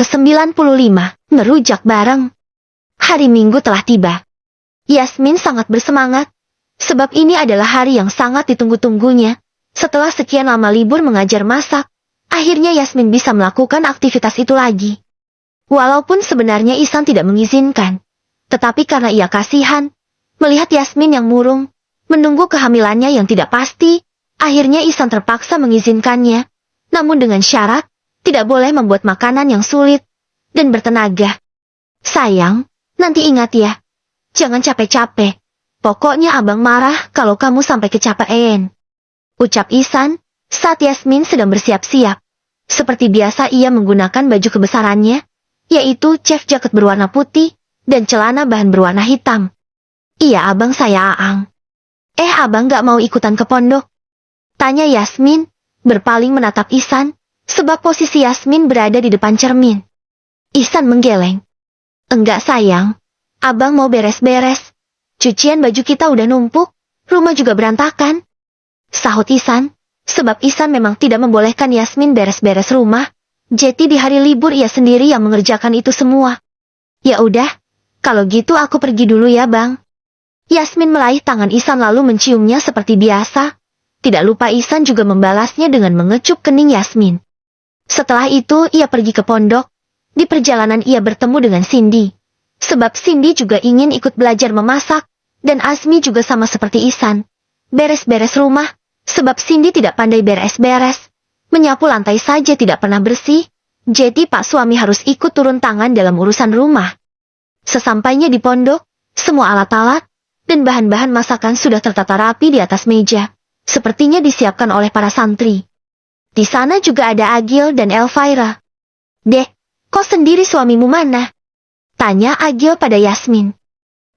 ke-95, ngerujak bareng. Hari Minggu telah tiba. Yasmin sangat bersemangat, sebab ini adalah hari yang sangat ditunggu-tunggunya. Setelah sekian lama libur mengajar masak, akhirnya Yasmin bisa melakukan aktivitas itu lagi. Walaupun sebenarnya Ihsan tidak mengizinkan, tetapi karena ia kasihan melihat Yasmin yang murung, menunggu kehamilannya yang tidak pasti, akhirnya Ihsan terpaksa mengizinkannya, namun dengan syarat, tidak boleh membuat makanan yang sulit dan bertenaga. Sayang, nanti ingat ya, jangan capek-capek. Pokoknya abang marah kalau kamu sampai kecapean. Ucap Ihsan saat Yasmin sedang bersiap-siap. Seperti biasa ia menggunakan baju kebesarannya, yaitu chef jaket berwarna putih dan celana bahan berwarna hitam. Iya abang, saya Aang. Abang gak mau ikutan ke pondok? Tanya Yasmin, berpaling menatap Ihsan, sebab posisi Yasmin berada di depan cermin. Ihsan menggeleng. Enggak sayang, abang mau beres-beres. Cucian baju kita udah numpuk, rumah juga berantakan. Sahut Ihsan, sebab Ihsan memang tidak membolehkan Yasmin beres-beres rumah. Jadi di hari libur ia sendiri yang mengerjakan itu semua. Ya udah, kalau gitu aku pergi dulu ya bang. Yasmin meraih tangan Ihsan lalu menciumnya seperti biasa. Tidak lupa Ihsan juga membalasnya dengan mengecup kening Yasmin. Setelah itu ia pergi ke pondok. Di perjalanan ia bertemu dengan Cindy. Sebab Cindy juga ingin ikut belajar memasak. Dan Azmi juga sama seperti Ihsan. Beres-beres rumah, sebab Cindy tidak pandai beres-beres. Menyapu lantai saja tidak pernah bersih. Jadi pak suami harus ikut turun tangan dalam urusan rumah. Sesampainya di pondok, semua alat-alat dan bahan-bahan masakan sudah tertata rapi di atas meja. Sepertinya disiapkan oleh para santri. Di sana juga ada Agil dan Elvira. Dek, kau sendiri suamimu mana? Tanya Agil pada Yasmin.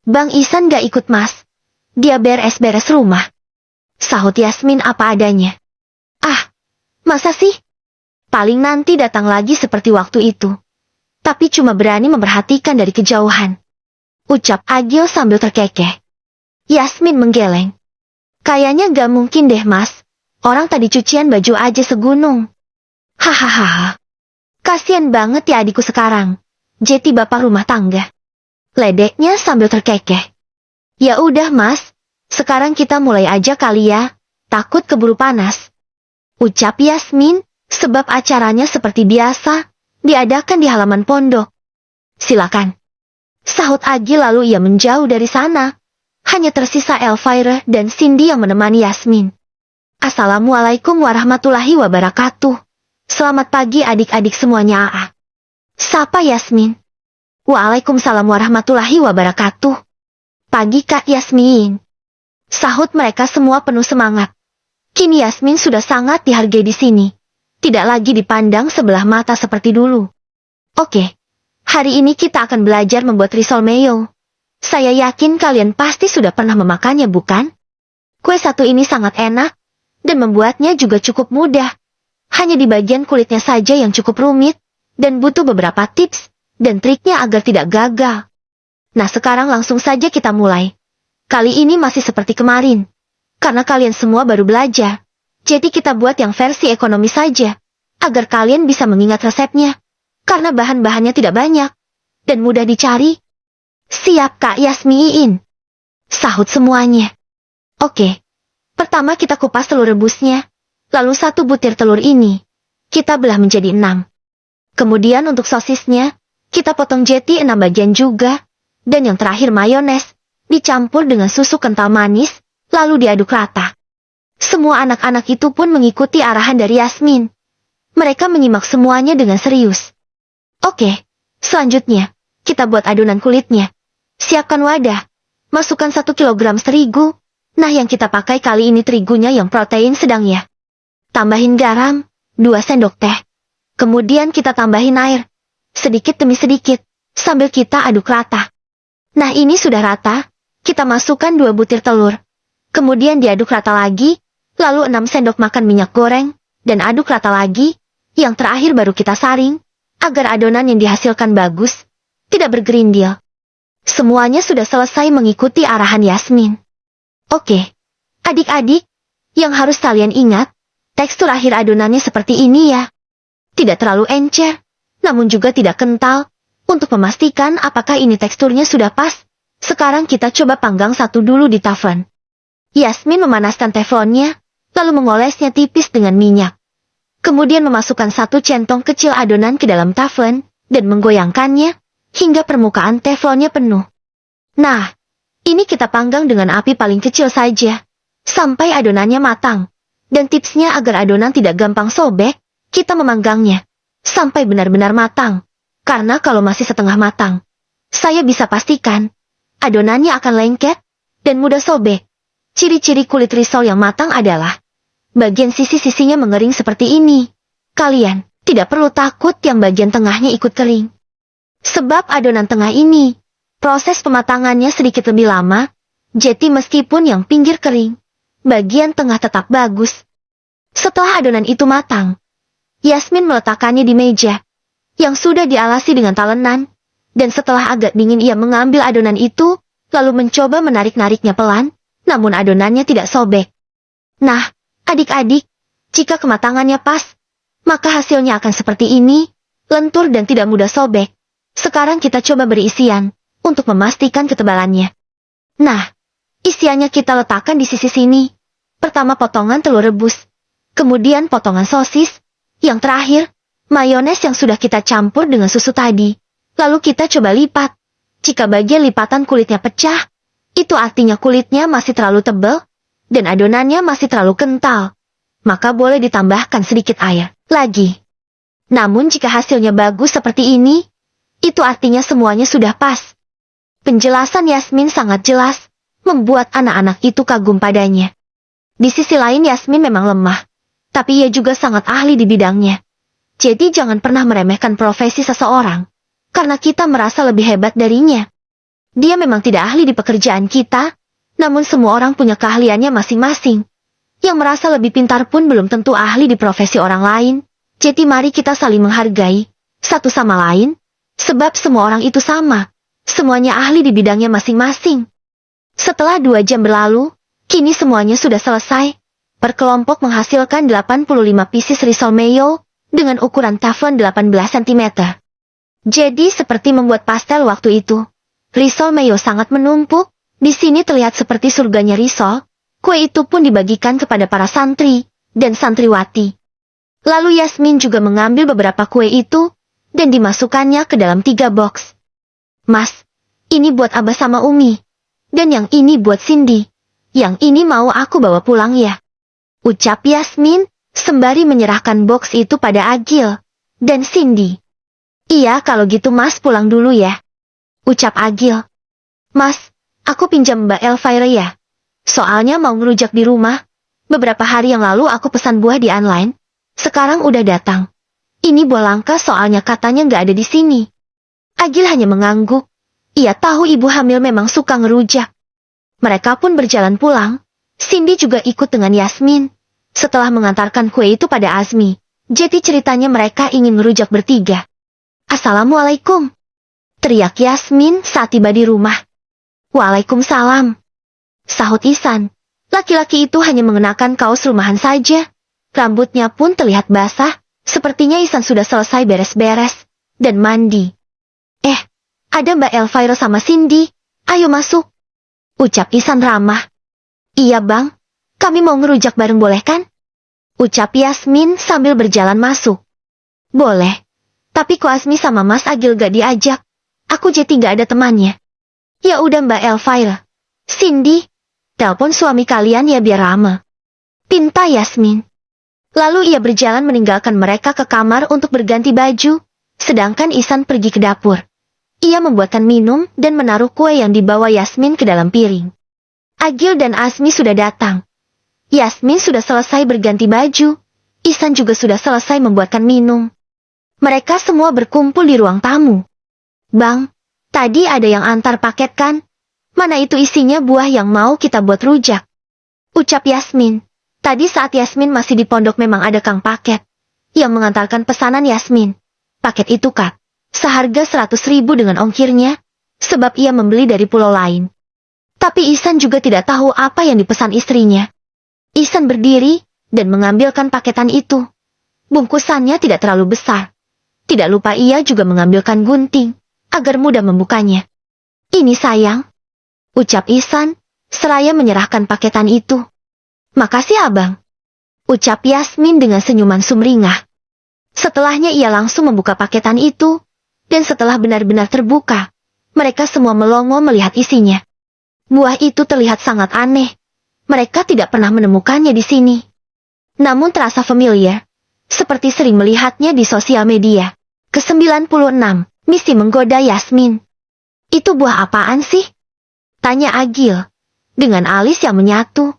Bang Ihsan gak ikut mas. Dia beres-beres rumah. Sahut Yasmin apa adanya. Ah, masa sih? Paling nanti datang lagi seperti waktu itu. Tapi cuma berani memperhatikan dari kejauhan. Ucap Agil sambil terkekeh. Yasmin menggeleng. Kayaknya gak mungkin deh mas. Orang tadi cucian baju aja segunung. Hahaha. Kasian banget ya adikku sekarang. Jadi bapak rumah tangga. Ledeknya sambil terkekeh. Ya udah mas. Sekarang kita mulai aja kali ya. Takut keburu panas. Ucap Yasmin. Sebab acaranya seperti biasa. Diadakan di halaman pondok. Silakan. Sahut Agil lalu ia menjauh dari sana. Hanya tersisa Elvira dan Cindy yang menemani Yasmin. Assalamualaikum warahmatullahi wabarakatuh. Selamat pagi adik-adik semuanya. Sapa Yasmin. Waalaikumsalam warahmatullahi wabarakatuh. Pagi Kak Yasmin. Sahut mereka semua penuh semangat. Kini Yasmin sudah sangat dihargai di sini. Tidak lagi dipandang sebelah mata seperti dulu. Oke. Hari ini kita akan belajar membuat risol mayo. Saya yakin kalian pasti sudah pernah memakannya bukan? Kue satu ini sangat enak. Dan membuatnya juga cukup mudah. Hanya di bagian kulitnya saja yang cukup rumit. Dan butuh beberapa tips dan triknya agar tidak gagal. Nah sekarang langsung saja kita mulai. Kali ini masih seperti kemarin. Karena kalian semua baru belajar. Jadi kita buat yang versi ekonomi saja. Agar kalian bisa mengingat resepnya. Karena bahan-bahannya tidak banyak. Dan mudah dicari. Siap Kak Yasmin. Sahut semuanya. Oke. Pertama kita kupas telur rebusnya. Lalu 1 butir telur ini. Kita belah menjadi 6. Kemudian untuk sosisnya. Kita potong jadi 6 bagian juga. Dan yang terakhir mayones. Dicampur dengan susu kental manis. Lalu diaduk rata. Semua anak-anak itu pun mengikuti arahan dari Yasmin. Mereka menyimak semuanya dengan serius. Oke. Selanjutnya. Kita buat adonan kulitnya. Siapkan wadah. Masukkan 1 kilogram terigu. Nah yang kita pakai kali ini terigunya yang protein sedang ya. Tambahin garam, 2 sendok teh. Kemudian kita tambahin air. Sedikit demi sedikit. Sambil kita aduk rata. Nah ini sudah rata. Kita masukkan 2 butir telur. Kemudian diaduk rata lagi. Lalu 6 sendok makan minyak goreng. Dan aduk rata lagi. Yang terakhir baru kita saring. Agar adonan yang dihasilkan bagus. Tidak bergerindil. Semuanya sudah selesai mengikuti arahan Yasmin. Oke, adik-adik, yang harus kalian ingat, tekstur akhir adonannya seperti ini ya. Tidak terlalu encer, namun juga tidak kental. Untuk memastikan apakah ini teksturnya sudah pas, sekarang kita coba panggang satu dulu di teflon. Yasmin memanaskan teflonnya, lalu mengolesnya tipis dengan minyak. Kemudian memasukkan satu centong kecil adonan ke dalam teflon, dan menggoyangkannya, hingga permukaan teflonnya penuh. Nah, ini kita panggang dengan api paling kecil saja, sampai adonannya matang. Dan tipsnya agar adonan tidak gampang sobek, kita memanggangnya, sampai benar-benar matang. Karena kalau masih setengah matang, saya bisa pastikan, adonannya akan lengket, dan mudah sobek. Ciri-ciri kulit risol yang matang adalah, bagian sisi-sisinya mengering seperti ini. Kalian tidak perlu takut yang bagian tengahnya ikut kering. Sebab adonan tengah ini, proses pematangannya sedikit lebih lama, jadi meskipun yang pinggir kering, bagian tengah tetap bagus. Setelah adonan itu matang, Yasmin meletakkannya di meja, yang sudah dialasi dengan talenan, dan setelah agak dingin ia mengambil adonan itu, lalu mencoba menarik-nariknya pelan, namun adonannya tidak sobek. Nah, adik-adik, jika kematangannya pas, maka hasilnya akan seperti ini, lentur dan tidak mudah sobek. Sekarang kita coba beri isian, untuk memastikan ketebalannya. Nah, isiannya kita letakkan di sisi sini. Pertama potongan telur rebus, kemudian potongan sosis, yang terakhir, mayones yang sudah kita campur dengan susu tadi. Lalu kita coba lipat. Jika bagian lipatan kulitnya pecah, itu artinya kulitnya masih terlalu tebal, dan adonannya masih terlalu kental. Maka boleh ditambahkan sedikit air lagi. Namun jika hasilnya bagus seperti ini, itu artinya semuanya sudah pas. Penjelasan Yasmin sangat jelas, membuat anak-anak itu kagum padanya. Di sisi lain Yasmin memang lemah, tapi ia juga sangat ahli di bidangnya. Jadi jangan pernah meremehkan profesi seseorang, karena kita merasa lebih hebat darinya. Dia memang tidak ahli di pekerjaan kita, namun semua orang punya keahliannya masing-masing. Yang merasa lebih pintar pun belum tentu ahli di profesi orang lain, jadi mari kita saling menghargai, satu sama lain, sebab semua orang itu sama, semuanya ahli di bidangnya masing-masing. Setelah 2 jam berlalu, kini semuanya sudah selesai. Per kelompok menghasilkan 85 pieces risol mayo, dengan ukuran teflon 18 cm. Jadi seperti membuat pastel waktu itu. Risol mayo sangat menumpuk, di sini terlihat seperti surganya risol. Kue itu pun dibagikan kepada para santri dan santriwati. Lalu Yasmin juga mengambil beberapa kue itu, dan dimasukkannya ke dalam 3 box. Mas, ini buat Abah sama Umi. Dan yang ini buat Cindy. Yang ini mau aku bawa pulang ya. Ucap Yasmin, sembari menyerahkan box itu pada Agil dan Cindy. Iya kalau gitu Mas pulang dulu ya. Ucap Agil. Mas, aku pinjam Mbak Elvira ya. Soalnya mau ngerujak di rumah. Beberapa hari yang lalu aku pesan buah di online. Sekarang udah datang. Ini buah langka soalnya katanya nggak ada di sini. Agil hanya mengangguk. Ia tahu ibu hamil memang suka ngerujak. Mereka pun berjalan pulang. Cindy juga ikut dengan Yasmin. Setelah mengantarkan kue itu pada Azmi, jadi ceritanya mereka ingin ngerujak bertiga. Assalamualaikum, teriak Yasmin saat tiba di rumah. Waalaikumsalam, sahut Ihsan. Laki-laki itu hanya mengenakan kaos rumahan saja. Rambutnya pun terlihat basah, sepertinya Ihsan sudah selesai beres-beres dan mandi. Ada Mbak Elvira sama Cindy, ayo masuk. Ucap Ihsan ramah. Iya bang, kami mau ngerujak bareng boleh kan? Ucap Yasmin sambil berjalan masuk. Boleh, tapi kok Azmi sama Mas Agil gak diajak? Aku jadi gak ada temannya. Ya udah Mbak Elvira. Cindy, telepon suami kalian ya biar rame. Pinta Yasmin. Lalu ia berjalan meninggalkan mereka ke kamar untuk berganti baju, sedangkan Ihsan pergi ke dapur. Ia membuatkan minum dan menaruh kue yang dibawa Yasmin ke dalam piring. Agil dan Azmi sudah datang. Yasmin sudah selesai berganti baju. Ihsan juga sudah selesai membuatkan minum. Mereka semua berkumpul di ruang tamu. Bang, tadi ada yang antar paket kan? Mana itu isinya buah yang mau kita buat rujak? Ucap Yasmin. Tadi saat Yasmin masih di pondok memang ada kang paket yang mengantarkan pesanan Yasmin. Paket itu Kak, seharga 100.000 dengan ongkirnya, sebab ia membeli dari pulau lain. Tapi Ihsan juga tidak tahu apa yang dipesan istrinya. Ihsan berdiri dan mengambilkan paketan itu. Bungkusannya tidak terlalu besar. Tidak lupa ia juga mengambilkan gunting, agar mudah membukanya. Ini sayang, ucap Ihsan, seraya menyerahkan paketan itu. Makasih abang, ucap Yasmin dengan senyuman sumringah. Setelahnya ia langsung membuka paketan itu, dan setelah benar-benar terbuka, mereka semua melongo melihat isinya. Buah itu terlihat sangat aneh. Mereka tidak pernah menemukannya di sini. Namun terasa familiar, seperti sering melihatnya di sosial media. Ke-96, misi menggoda Yasmin. Itu buah apaan sih? Tanya Agil, dengan alis yang menyatu.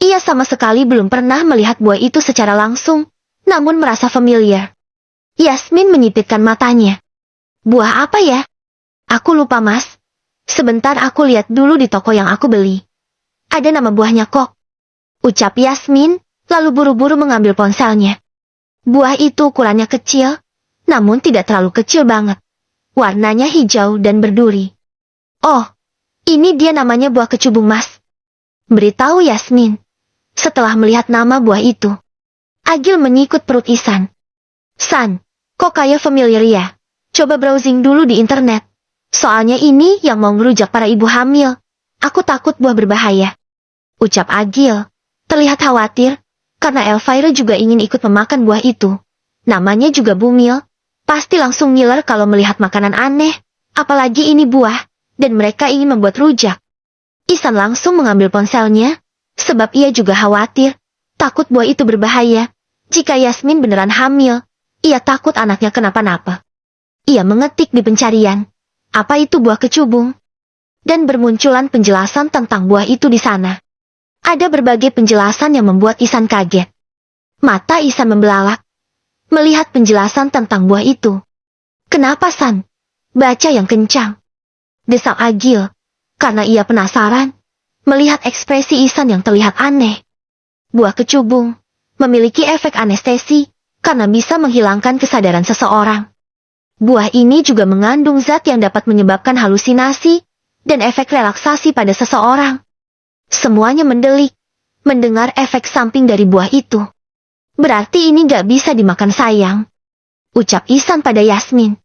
Ia sama sekali belum pernah melihat buah itu secara langsung, namun merasa familiar. Yasmin menyipitkan matanya. Buah apa ya? Aku lupa mas. Sebentar aku lihat dulu di toko yang aku beli. Ada nama buahnya kok. Ucap Yasmin, lalu buru-buru mengambil ponselnya. Buah itu ukurannya kecil, namun tidak terlalu kecil banget. Warnanya hijau dan berduri. Oh, ini dia namanya buah kecubung mas. Beritahu Yasmin. Setelah melihat nama buah itu, Agil menyikut perut Ihsan. San, kok kayak familiar ya? Coba browsing dulu di internet. Soalnya ini yang mau ngerujak para ibu hamil. Aku takut buah berbahaya. Ucap Agil, terlihat khawatir, karena Elvira juga ingin ikut memakan buah itu. Namanya juga Bumil, pasti langsung ngiler kalau melihat makanan aneh, apalagi ini buah, dan mereka ingin membuat rujak. Ihsan langsung mengambil ponselnya, sebab ia juga khawatir, takut buah itu berbahaya. Jika Yasmin beneran hamil, ia takut anaknya kenapa-napa. Ia mengetik di pencarian, apa itu buah kecubung? Dan bermunculan penjelasan tentang buah itu di sana. Ada berbagai penjelasan yang membuat Ihsan kaget. Mata Ihsan membelalak, melihat penjelasan tentang buah itu. Kenapa San? Baca yang kencang. Desak Agil, karena ia penasaran, melihat ekspresi Ihsan yang terlihat aneh. Buah kecubung memiliki efek anestesi, karena bisa menghilangkan kesadaran seseorang. Buah ini juga mengandung zat yang dapat menyebabkan halusinasi, dan efek relaksasi pada seseorang. Semuanya mendelik, mendengar efek samping dari buah itu. Berarti ini gak bisa dimakan sayang. Ucap Ihsan pada Yasmin.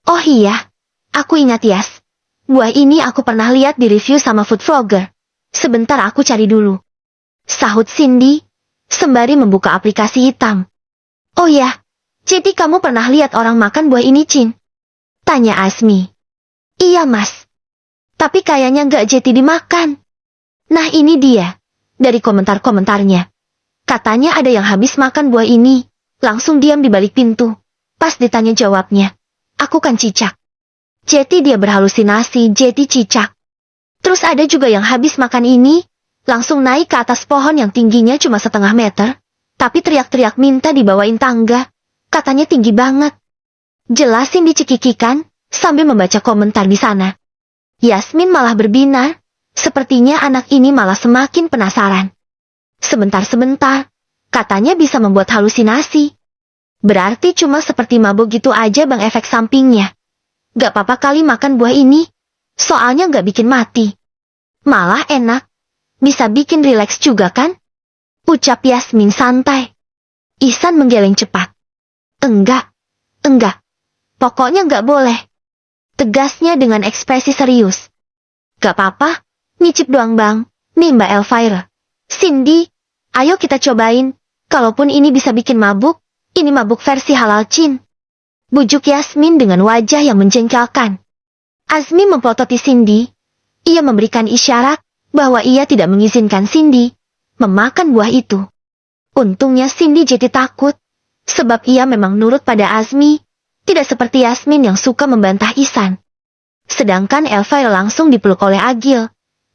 Oh iya, aku ingat Yas. Buah ini aku pernah lihat di review sama food vlogger. Sebentar aku cari dulu. Sahut Cindy, sembari membuka aplikasi hitam. Oh ya, jadi kamu pernah lihat orang makan buah ini Cin? Tanya Asmi. Iya mas. Tapi kayaknya gak jadi dimakan. Nah ini dia, dari komentar-komentarnya. Katanya ada yang habis makan buah ini, langsung diam di balik pintu. Pas ditanya jawabnya, aku kan cicak. Jadi dia berhalusinasi jadi cicak. Terus ada juga yang habis makan ini, langsung naik ke atas pohon yang tingginya cuma 1/2 meter, tapi teriak-teriak minta dibawain tangga. Katanya tinggi banget. Jelasin dicekikikan, sambil membaca komentar di sana. Yasmin malah berbinar, sepertinya anak ini malah semakin penasaran. Sebentar-sebentar, katanya bisa membuat halusinasi. Berarti cuma seperti mabuk gitu aja bang efek sampingnya. Gak apa-apa kali makan buah ini, soalnya gak bikin mati. Malah enak, bisa bikin rileks juga kan? Ucap Yasmin santai. Ihsan menggeleng cepat. Enggak. Pokoknya enggak boleh. Tegasnya dengan ekspresi serius. Gak apa-apa, nyicip doang bang. Nih Mbak Elvira. Cindy, ayo kita cobain. Kalaupun ini bisa bikin mabuk, ini mabuk versi halal Cin. Bujuk Yasmin dengan wajah yang menjengkelkan. Azmi mempelototi Cindy. Ia memberikan isyarat bahwa ia tidak mengizinkan Cindy memakan buah itu. Untungnya Cindy jadi takut. Sebab ia memang nurut pada Azmi, tidak seperti Yasmin yang suka membantah Ihsan. Sedangkan Elvira langsung dipeluk oleh Agil.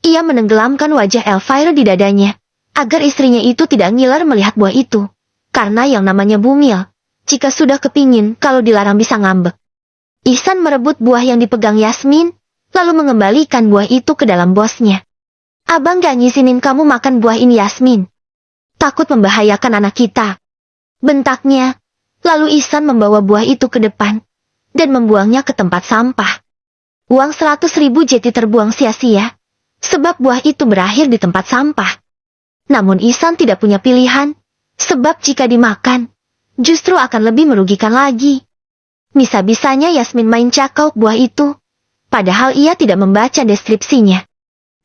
Ia menenggelamkan wajah Elvira di dadanya, agar istrinya itu tidak ngiler melihat buah itu. Karena yang namanya Bumil, jika sudah kepingin kalau dilarang bisa ngambek. Ihsan merebut buah yang dipegang Yasmin, lalu mengembalikan buah itu ke dalam bosnya. Abang gak ngizinin kamu makan buah ini Yasmin. Takut membahayakan anak kita. Bentaknya, lalu Ihsan membawa buah itu ke depan, dan membuangnya ke tempat sampah. Uang 100.000 jeti terbuang sia-sia, sebab buah itu berakhir di tempat sampah. Namun Ihsan tidak punya pilihan, sebab jika dimakan, justru akan lebih merugikan lagi. Bisa-bisanya Yasmin main cakau buah itu. Padahal ia tidak membaca deskripsinya.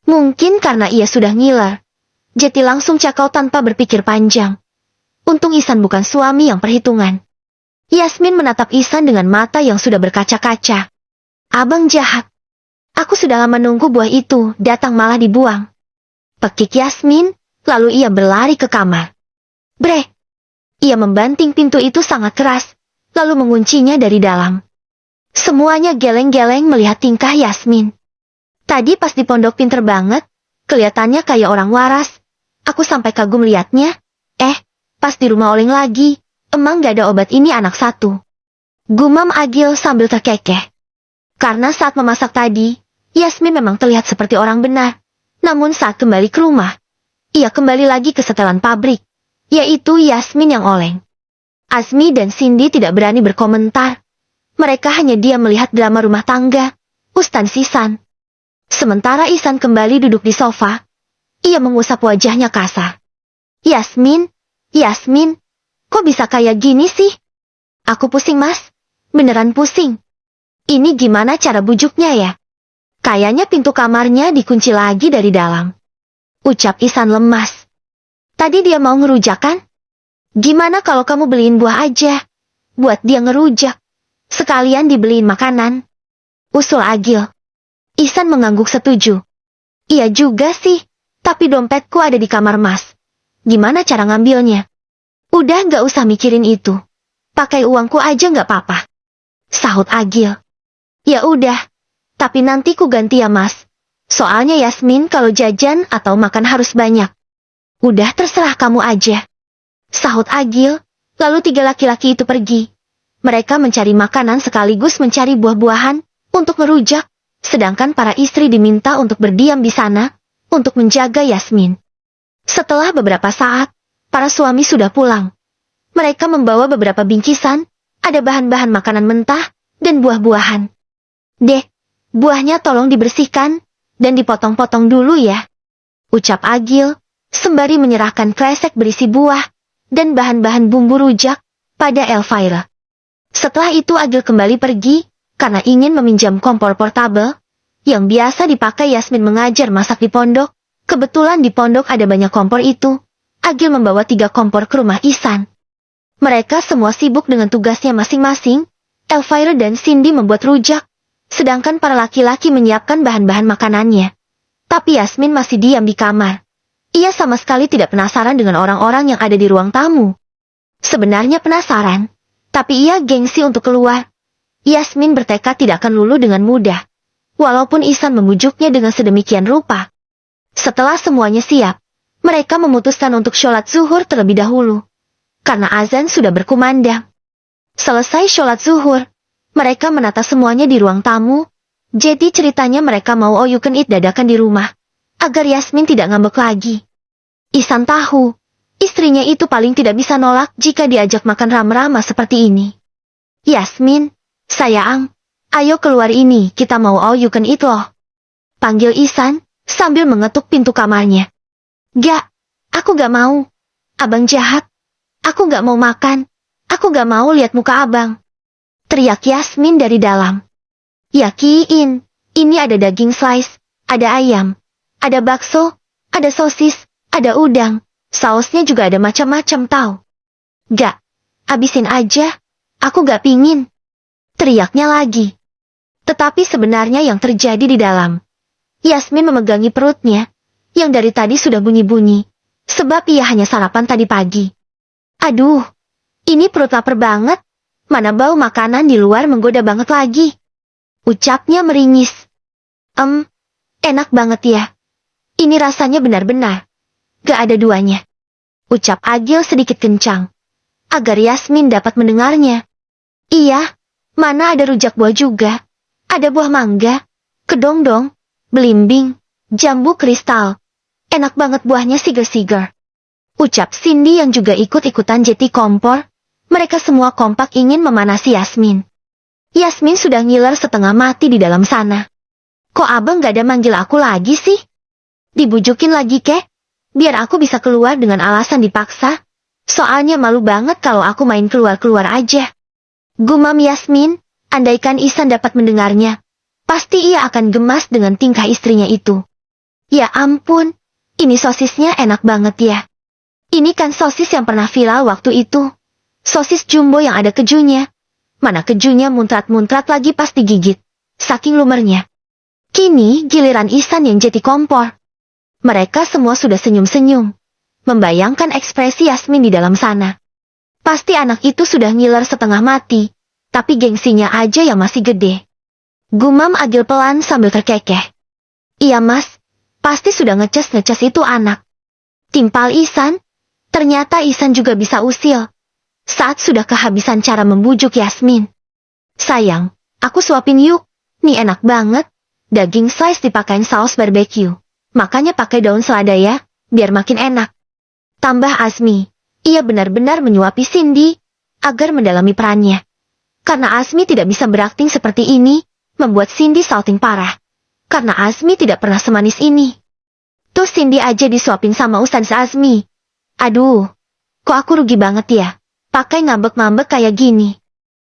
Mungkin karena ia sudah ngiler. Jeti langsung cakau tanpa berpikir panjang. Untung Ihsan bukan suami yang perhitungan. Yasmin menatap Ihsan dengan mata yang sudah berkaca-kaca. Abang jahat. Aku sudah lama nunggu buah itu, datang malah dibuang. Pekik Yasmin, lalu ia berlari ke kamar. Brek. Ia membanting pintu itu sangat keras, lalu menguncinya dari dalam. Semuanya geleng-geleng melihat tingkah Yasmin. Tadi pas di pondok pinter banget, kelihatannya kayak orang waras. Aku sampai kagum liatnya. Pas di rumah Oleng lagi, emang gak ada obat ini anak satu. Gumam Agil sambil terkekeh. Karena saat memasak tadi, Yasmin memang terlihat seperti orang benar. Namun saat kembali ke rumah, ia kembali lagi ke setelan pabrik, yaitu Yasmin yang oleng. Azmi dan Cindy tidak berani berkomentar. Mereka hanya diam melihat drama rumah tangga, Ustan Sisan. Sementara Ihsan kembali duduk di sofa, ia mengusap wajahnya kasar. Yasmin, kok bisa kayak gini sih? Aku pusing mas, beneran pusing. Ini gimana cara bujuknya ya? Kayaknya pintu kamarnya dikunci lagi dari dalam. Ucap Ihsan lemas. Tadi dia mau ngerujak kan? Gimana kalau kamu beliin buah aja? Buat dia ngerujak. Sekalian dibeliin makanan. Usul Agil. Ihsan mengangguk setuju. Iya juga sih, tapi dompetku ada di kamar mas. Gimana cara ngambilnya? Udah gak usah mikirin itu. Pakai uangku aja gak apa-apa. Sahut Agil. Ya udah, tapi nanti ku ganti ya mas. Soalnya Yasmin kalau jajan atau makan harus banyak. Udah terserah kamu aja. Sahut Agil, lalu tiga laki-laki itu pergi. Mereka mencari makanan sekaligus mencari buah-buahan untuk ngerujak, sedangkan para istri diminta untuk berdiam di sana, untuk menjaga Yasmin. Setelah beberapa saat, para suami sudah pulang. Mereka membawa beberapa bingkisan, ada bahan-bahan makanan mentah, dan buah-buahan. Dek, buahnya tolong dibersihkan, dan dipotong-potong dulu ya. Ucap Agil, sembari menyerahkan kresek berisi buah, dan bahan-bahan bumbu rujak, pada Elvira. Setelah itu Agil kembali pergi, karena ingin meminjam kompor portabel, yang biasa dipakai Yasmin mengajar masak di pondok. Kebetulan di pondok ada banyak kompor itu. Agil membawa 3 kompor ke rumah Ihsan. Mereka semua sibuk dengan tugasnya masing-masing. Elvira dan Cindy membuat rujak, sedangkan para laki-laki menyiapkan bahan-bahan makanannya. Tapi Yasmin masih diam di kamar. Ia sama sekali tidak penasaran dengan orang-orang yang ada di ruang tamu. Sebenarnya penasaran, tapi ia gengsi untuk keluar. Yasmin bertekad tidak akan luluh dengan mudah, walaupun Ihsan memujuknya dengan sedemikian rupa. Setelah semuanya siap, mereka memutuskan untuk sholat zuhur terlebih dahulu, karena azan sudah berkumandang. Selesai sholat zuhur, mereka menata semuanya di ruang tamu. Jadi ceritanya mereka mau all you can eat dadakan di rumah, agar Yasmin tidak ngambek lagi. Ihsan tahu, istrinya itu paling tidak bisa nolak jika diajak makan rama-rama seperti ini. Yasmin, sayang, ayo keluar ini, kita mau all you can eat loh. Panggil Ihsan, sambil mengetuk pintu kamarnya. Gak, aku gak mau. Abang jahat. Aku gak mau makan. Aku gak mau lihat muka abang. Teriak Yasmin dari dalam. Yakin, ini ada daging slice, ada ayam, ada bakso, ada sosis, ada udang, sausnya juga ada macam-macam tau. Gak, habisin aja, aku gak pingin. Teriaknya lagi. Tetapi sebenarnya yang terjadi di dalam. Yasmin memegangi perutnya, yang dari tadi sudah bunyi-bunyi, sebab ia hanya sarapan tadi pagi. Aduh, ini perut lapar banget, mana bau makanan di luar menggoda banget lagi. Ucapnya meringis. Enak banget ya. Ini rasanya benar-benar. Gak ada duanya. Ucap Agil sedikit kencang, agar Yasmin dapat mendengarnya. Iya, mana ada rujak buah juga. Ada buah mangga, kedongdong, belimbing, jambu kristal. Enak banget buahnya seger-seger. Ucap Cindy yang juga ikut-ikutan jeti kompor. Mereka semua kompak ingin memanasi Yasmin. Yasmin sudah ngiler setengah mati di dalam sana. Kok abang gak ada manggil aku lagi sih? Dibujukin lagi kek? Biar aku bisa keluar dengan alasan dipaksa. Soalnya malu banget kalau aku main keluar-keluar aja. Gumam Yasmin, andaikan Ihsan dapat mendengarnya, pasti ia akan gemas dengan tingkah istrinya itu. Ya ampun, ini sosisnya enak banget ya. Ini kan sosis yang pernah viral waktu itu. Sosis jumbo yang ada kejunya. Mana kejunya muntrat-muntrat lagi pas digigit. Saking lumernya. Kini giliran Ihsan yang jadi kompor. Mereka semua sudah senyum-senyum. Membayangkan ekspresi Yasmin di dalam sana. Pasti anak itu sudah ngiler setengah mati. Tapi gengsinya aja yang masih gede. Gumam Agil pelan sambil terkekeh. Iya mas, pasti sudah ngecas-ngecas itu anak. Timpal Ihsan. Ternyata Ihsan juga bisa usil. Saat sudah kehabisan cara membujuk Yasmin. Sayang, aku suapin yuk. Nih enak banget. Daging slice dipakein saus barbeque. Makanya pakai daun selada ya, biar makin enak. Tambah Azmi. Ia benar-benar menyuapi Cindy agar mendalami perannya. Karena Azmi tidak bisa berakting seperti ini, membuat Cindy salting parah. Karena Azmi tidak pernah semanis ini. Tuh Cindy aja disuapin sama Ustaz Azmi. Aduh, kok aku rugi banget ya, pakai ngambek-ngambek kayak gini.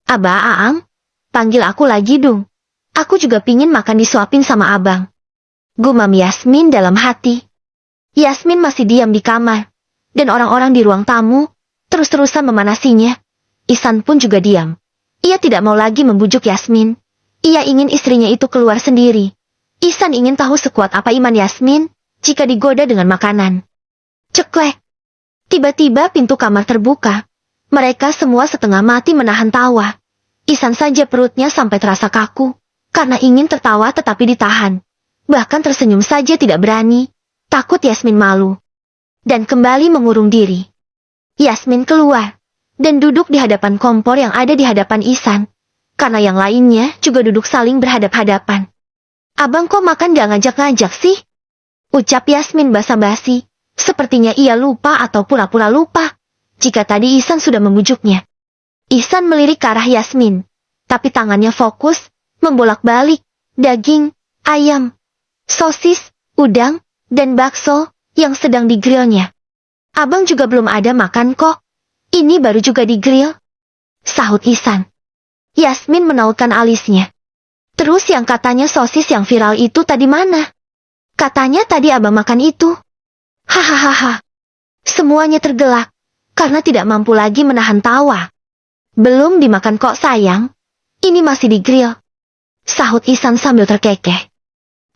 Abah Aang, panggil aku lagi dong. Aku juga pingin makan disuapin sama abang. Gumam Yasmin dalam hati. Yasmin masih diam di kamar. Dan orang-orang di ruang tamu, terus-terusan memanasinya. Ihsan pun juga diam. Ia tidak mau lagi membujuk Yasmin. Ia ingin istrinya itu keluar sendiri. Ihsan ingin tahu sekuat apa iman Yasmin, jika digoda dengan makanan. Ceklek. Tiba-tiba pintu kamar terbuka. Mereka semua setengah mati menahan tawa. Ihsan saja perutnya sampai terasa kaku. Karena ingin tertawa tetapi ditahan. Bahkan tersenyum saja tidak berani. Takut Yasmin malu. Dan kembali mengurung diri. Yasmin keluar. Dan duduk di hadapan kompor yang ada di hadapan Ihsan. Karena yang lainnya juga duduk saling berhadap-hadapan. Abang kok makan gak ngajak-ngajak sih? Ucap Yasmin basa-basi. Sepertinya ia lupa atau pura-pura lupa. Jika tadi Ihsan sudah membujuknya. Ihsan melirik ke arah Yasmin. Tapi tangannya fokus, membolak-balik, daging, ayam, sosis, udang, dan bakso yang sedang digrillnya. Abang juga belum ada makan kok. Ini baru juga digrill. Sahut Ihsan. Yasmin menautkan alisnya. Terus yang katanya sosis yang viral itu tadi mana? Katanya tadi abang makan itu. Hahaha. Semuanya tergelak, karena tidak mampu lagi menahan tawa. Belum dimakan kok sayang. Ini masih digrill. Sahut Ihsan sambil terkekeh.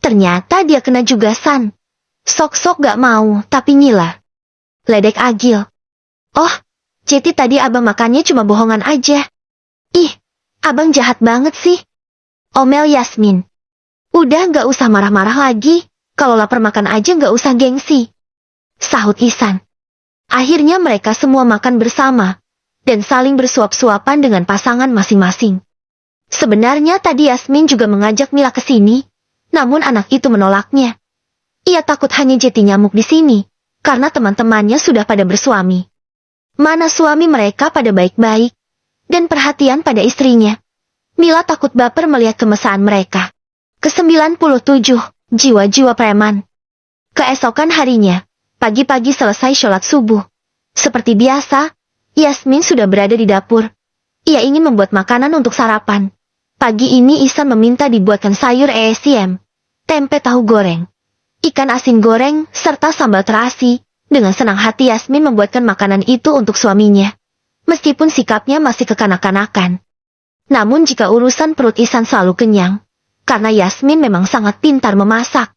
Ternyata dia kena juga San. Sok-sok gak mau, tapi ngiler. Ledek Agil. Oh, jadi tadi abang makannya cuma bohongan aja. Ih, abang jahat banget sih. Omel Yasmin. Udah gak usah marah-marah lagi. Kalau lapar makan aja gak usah gengsi. Sahut Ihsan. Akhirnya mereka semua makan bersama. Dan saling bersuap-suapan dengan pasangan masing-masing. Sebenarnya tadi Yasmin juga mengajak Mila ke sini. Namun anak itu menolaknya. Ia takut hanya jeti nyamuk di sini. Karena teman-temannya sudah pada bersuami. Mana suami mereka pada baik-baik. Dan perhatian pada istrinya. Mila takut baper melihat kemesraan mereka. Ke-97, jiwa-jiwa preman. Keesokan harinya. Pagi-pagi selesai sholat subuh. Seperti biasa, Yasmin sudah berada di dapur. Ia ingin membuat makanan untuk sarapan. Pagi ini Ihsan meminta dibuatkan sayur ESM, tempe tahu goreng, ikan asin goreng, serta sambal terasi. Dengan senang hati Yasmin membuatkan makanan itu untuk suaminya. Meskipun sikapnya masih kekanak-kanakan. Namun jika urusan perut Ihsan selalu kenyang. Karena Yasmin memang sangat pintar memasak.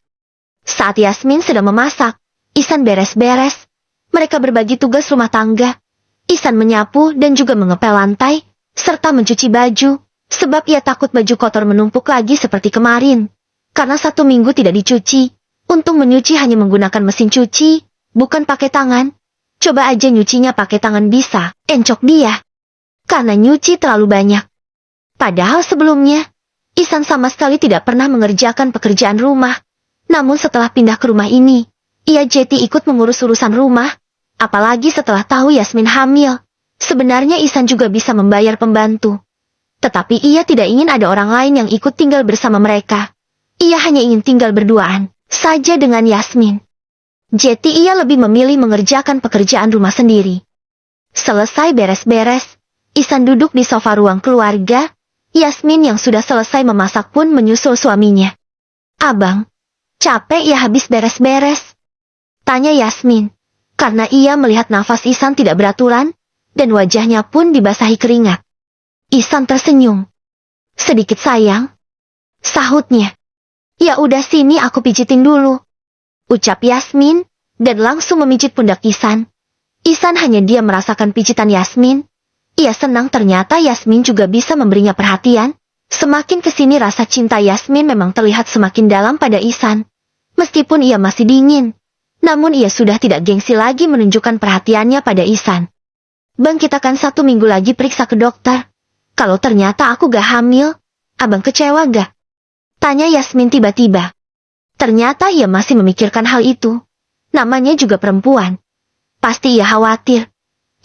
Saat Yasmin sedang memasak, Ihsan beres-beres. Mereka berbagi tugas rumah tangga. Ihsan menyapu dan juga mengepel lantai, serta mencuci baju, sebab ia takut baju kotor menumpuk lagi seperti kemarin. Karena 1 minggu tidak dicuci. Untung menyuci hanya menggunakan mesin cuci, bukan pakai tangan. Coba aja nyucinya pakai tangan bisa, encok dia. Karena nyuci terlalu banyak. Padahal sebelumnya, Ihsan sama sekali tidak pernah mengerjakan pekerjaan rumah. Namun setelah pindah ke rumah ini, ia jadi ikut mengurus urusan rumah, apalagi setelah tahu Yasmin hamil. Sebenarnya Ihsan juga bisa membayar pembantu. Tetapi ia tidak ingin ada orang lain yang ikut tinggal bersama mereka. Ia hanya ingin tinggal berduaan saja dengan Yasmin. Jadi ia lebih memilih mengerjakan pekerjaan rumah sendiri. Selesai beres-beres, Ihsan duduk di sofa ruang keluarga. Yasmin yang sudah selesai memasak pun menyusul suaminya. Abang, capek ya habis beres-beres? Tanya Yasmin, karena ia melihat nafas Ihsan tidak beraturan, dan wajahnya pun dibasahi keringat. Ihsan tersenyum. Sedikit sayang, sahutnya. Ya udah sini aku pijitin dulu. Ucap Yasmin, dan langsung memijit pundak Ihsan. Ihsan hanya dia merasakan pijitan Yasmin. Ia senang ternyata Yasmin juga bisa memberinya perhatian. Semakin kesini rasa cinta Yasmin memang terlihat semakin dalam pada Ihsan. Meskipun ia masih dingin, namun ia sudah tidak gengsi lagi menunjukkan perhatiannya pada Ihsan. Bang, kita kan 1 minggu lagi periksa ke dokter. Kalau ternyata aku gak hamil, abang kecewa gak? Tanya Yasmin tiba-tiba. Ternyata ia masih memikirkan hal itu. Namanya juga perempuan. Pasti ia khawatir.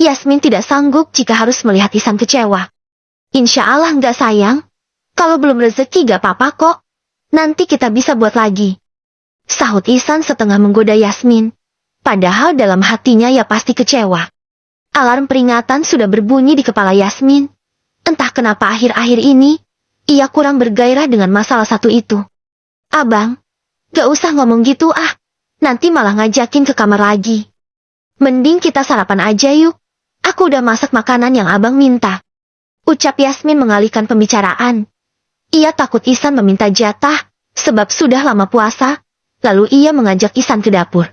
Yasmin tidak sanggup jika harus melihat Ihsan kecewa. Insya Allah enggak sayang. Kalau belum rezeki gak apa-apa kok. Nanti kita bisa buat lagi. Sahut Ihsan setengah menggoda Yasmin. Padahal dalam hatinya ia pasti kecewa. Alarm peringatan sudah berbunyi di kepala Yasmin. Entah kenapa akhir-akhir ini, ia kurang bergairah dengan masalah satu itu. Abang, gak usah ngomong gitu ah. Nanti malah ngajakin ke kamar lagi. Mending kita sarapan aja yuk. Aku udah masak makanan yang abang minta. Ucap Yasmin mengalihkan pembicaraan. Ia takut Ihsan meminta jatah, sebab sudah lama puasa, lalu ia mengajak Ihsan ke dapur.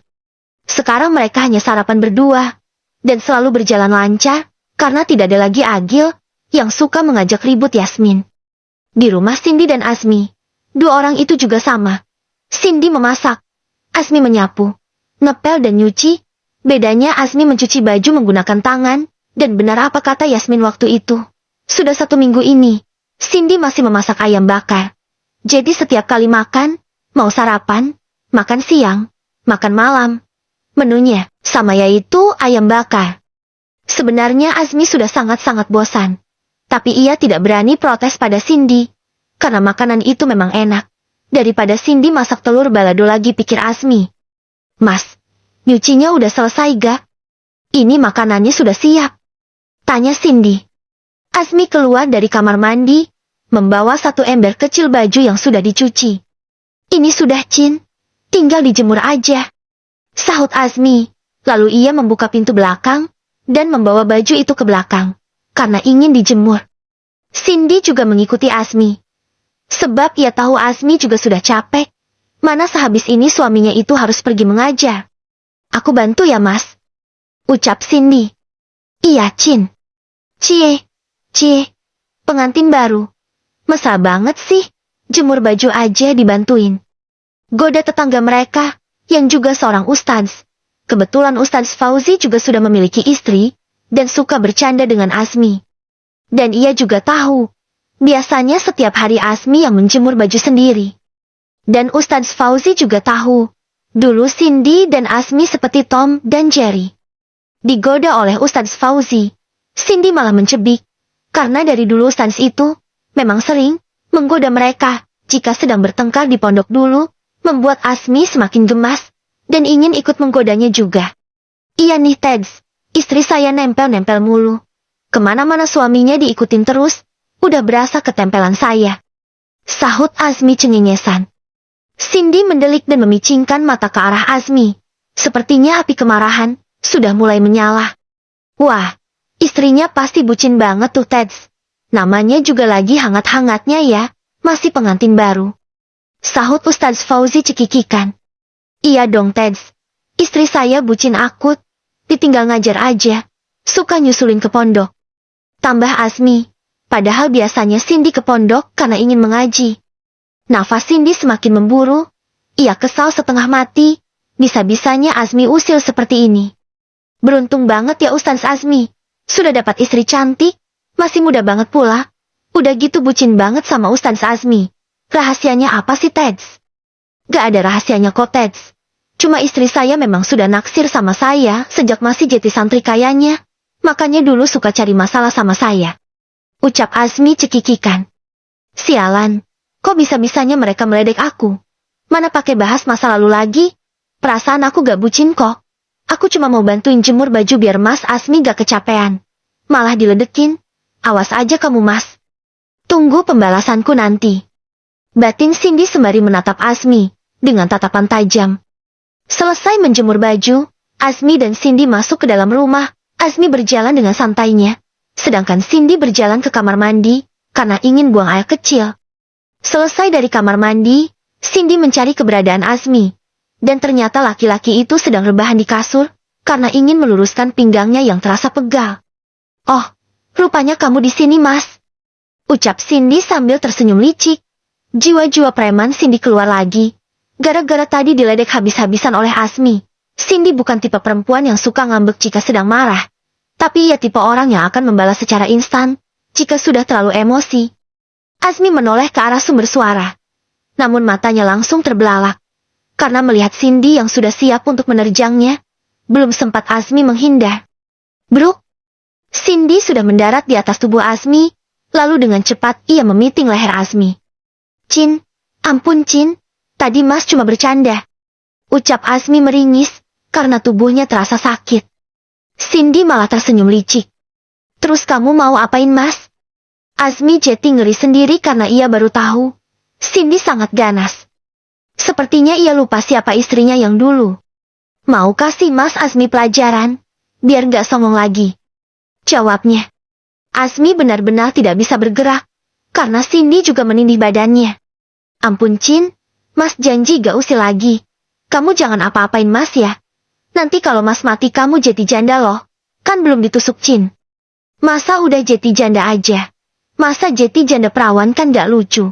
Sekarang mereka hanya sarapan berdua, dan selalu berjalan lancar, karena tidak ada lagi Agil, yang suka mengajak ribut Yasmin. Di rumah Cindy dan Azmi, 2 orang itu juga sama. Cindy memasak, Azmi menyapu, ngepel dan nyuci. Bedanya Azmi mencuci baju menggunakan tangan, dan benar apa kata Yasmin waktu itu. Sudah 1 minggu ini, Cindy masih memasak ayam bakar. Jadi setiap kali makan, mau sarapan, makan siang, makan malam, menunya sama yaitu ayam bakar. Sebenarnya Azmi sudah sangat-sangat bosan. Tapi ia tidak berani protes pada Cindy, karena makanan itu memang enak. Daripada Cindy masak telur balado lagi pikir Azmi. Mas, nyucinya udah selesai gak? Ini makanannya sudah siap. Tanya Cindy. Azmi keluar dari kamar mandi, membawa 1 ember kecil baju yang sudah dicuci. Ini sudah Cin, tinggal dijemur aja. Sahut Azmi, lalu ia membuka pintu belakang, dan membawa baju itu ke belakang, karena ingin dijemur. Cindy juga mengikuti Azmi. Sebab ia tahu Azmi juga sudah capek. Mana sehabis ini suaminya itu harus pergi mengajar. Aku bantu ya mas. Ucap Cindy. Iya Cin. Cie, pengantin baru. Mesra banget sih, jemur baju aja dibantuin. Goda tetangga mereka, yang juga seorang ustadz. Kebetulan Ustadz Fauzi juga sudah memiliki istri, dan suka bercanda dengan Azmi. Dan ia juga tahu, biasanya setiap hari Azmi yang menjemur baju sendiri. Dan Ustadz Fauzi juga tahu, dulu Cindy dan Azmi seperti Tom dan Jerry. Digoda oleh Ustadz Fauzi, Cindy malah mencebik, karena dari dulu Ustadz itu, memang sering, menggoda mereka, jika sedang bertengkar di pondok dulu, membuat Azmi semakin gemas, dan ingin ikut menggodanya juga. Iya nih Teds, istri saya nempel-nempel mulu. Kemana-mana suaminya diikutin terus, udah berasa ketempelan saya. Sahut Azmi cengengesan. Cindy mendelik dan memicingkan mata ke arah Azmi. Sepertinya api kemarahan sudah mulai menyala. Wah, istrinya pasti bucin banget tuh Teds. Namanya juga lagi hangat-hangatnya ya, masih pengantin baru. Sahut Ustadz Fauzi cekikikan. Iya dong Teds, istri saya bucin akut, ditinggal ngajar aja, suka nyusulin ke pondok. Tambah Azmi, padahal biasanya Cindy ke pondok karena ingin mengaji. Nafas Cindy semakin memburu, ia kesal setengah mati, bisa-bisanya Azmi usil seperti ini. Beruntung banget ya Ustadz Azmi, sudah dapat istri cantik, masih muda banget pula, udah gitu bucin banget sama Ustadz Azmi. Rahasianya apa sih Teds? Gak ada rahasianya kok Teds. Cuma istri saya memang sudah naksir sama saya sejak masih jadi santri kayanya. Makanya dulu suka cari masalah sama saya. Ucap Azmi cekikikan. Sialan, kok bisa-bisanya mereka meledek aku? Mana pakai bahas masa lalu lagi? Perasaan aku gak bucin kok. Aku cuma mau bantuin jemur baju biar Mas Azmi gak kecapean. Malah diledekin. Awas aja kamu Mas. Tunggu pembalasanku nanti. Batin Cindy sembari menatap Azmi dengan tatapan tajam. Selesai menjemur baju, Azmi dan Cindy masuk ke dalam rumah. Azmi berjalan dengan santainya, sedangkan Cindy berjalan ke kamar mandi karena ingin buang air kecil. Selesai dari kamar mandi, Cindy mencari keberadaan Azmi, dan ternyata laki-laki itu sedang rebahan di kasur karena ingin meluruskan pinggangnya yang terasa pegal. "Oh, rupanya kamu di sini, Mas," ucap Cindy sambil tersenyum licik. Jiwa-jiwa preman Cindy keluar lagi. Gara-gara tadi diledek habis-habisan oleh Azmi. Cindy bukan tipe perempuan yang suka ngambek jika sedang marah. Tapi ia tipe orang yang akan membalas secara instan jika sudah terlalu emosi. Azmi menoleh ke arah sumber suara. Namun matanya langsung terbelalak. Karena melihat Cindy yang sudah siap untuk menerjangnya, belum sempat Azmi menghindar. Bruk! Cindy sudah mendarat di atas tubuh Azmi, lalu dengan cepat ia memiting leher Azmi. "Cin, ampun Cin, tadi Mas cuma bercanda," ucap Azmi meringis, karena tubuhnya terasa sakit. Cindy malah tersenyum licik. "Terus kamu mau apain Mas?" Azmi jadi ngeri sendiri karena ia baru tahu. Cindy sangat ganas. Sepertinya ia lupa siapa istrinya yang dulu. "Mau kasih Mas Azmi pelajaran, biar gak songong lagi," jawabnya. Azmi benar-benar tidak bisa bergerak, karena Cindy juga menindih badannya. "Ampun Cin, Mas janji gak usil lagi. Kamu jangan apa-apain Mas ya. Nanti kalau Mas mati kamu jadi janda loh. Kan belum ditusuk Cin." "Masa udah jadi janda aja? Masa jadi janda perawan kan gak lucu,"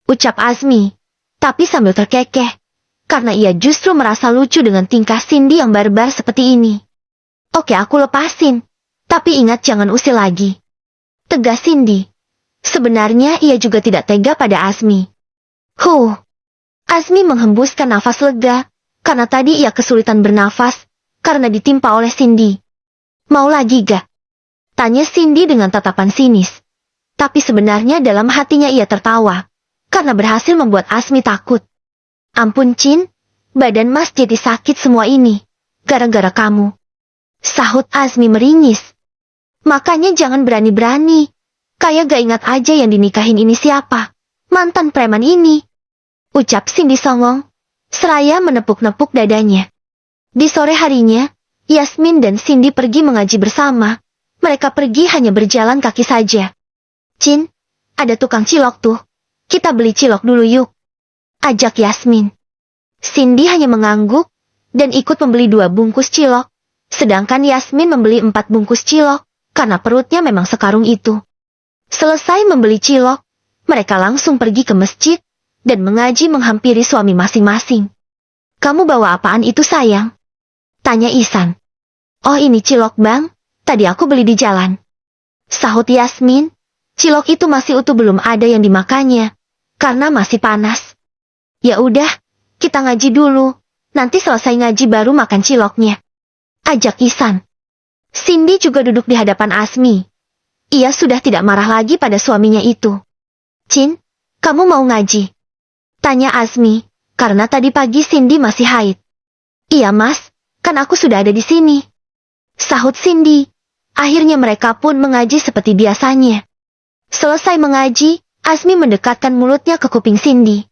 ucap Azmi, tapi sambil terkekeh. Karena ia justru merasa lucu dengan tingkah Cindy yang barbar seperti ini. "Oke aku lepasin. Tapi ingat jangan usil lagi," tegas Cindy. Sebenarnya ia juga tidak tega pada Azmi. Azmi menghembuskan nafas lega, karena tadi ia kesulitan bernafas, karena ditimpa oleh Cindy. "Mau lagi gak?" tanya Cindy dengan tatapan sinis. Tapi sebenarnya dalam hatinya ia tertawa, karena berhasil membuat Azmi takut. "Ampun Cin, badan Mas jadi sakit semua ini, gara-gara kamu," sahut Azmi meringis. "Makanya jangan berani-berani, kayak gak ingat aja yang dinikahin ini siapa, mantan preman ini," ucap Cindy songong, seraya menepuk-nepuk dadanya. Di sore harinya, Yasmin dan Cindy pergi mengaji bersama. Mereka pergi hanya berjalan kaki saja. "Cin, ada tukang cilok tuh. Kita beli cilok dulu yuk," ajak Yasmin. Cindy hanya mengangguk, dan ikut membeli 2 bungkus cilok. Sedangkan Yasmin membeli 4 bungkus cilok, karena perutnya memang sekarung itu. Selesai membeli cilok, mereka langsung pergi ke masjid, dan mengaji menghampiri suami masing-masing. "Kamu bawa apaan itu sayang?" tanya Ihsan. "Oh ini cilok bang, tadi aku beli di jalan," sahut Yasmin. Cilok itu masih utuh, belum ada yang dimakannya, karena masih panas. "Ya udah, kita ngaji dulu, nanti selesai ngaji baru makan ciloknya," ajak Ihsan. Cindy juga duduk di hadapan Azmi. Ia sudah tidak marah lagi pada suaminya itu. "Cin, kamu mau ngaji?" tanya Azmi, karena tadi pagi Cindy masih haid. "Iya Mas, kan aku sudah ada di sini," sahut Cindy. Akhirnya mereka pun mengaji seperti biasanya. Selesai mengaji, Azmi mendekatkan mulutnya ke kuping Cindy.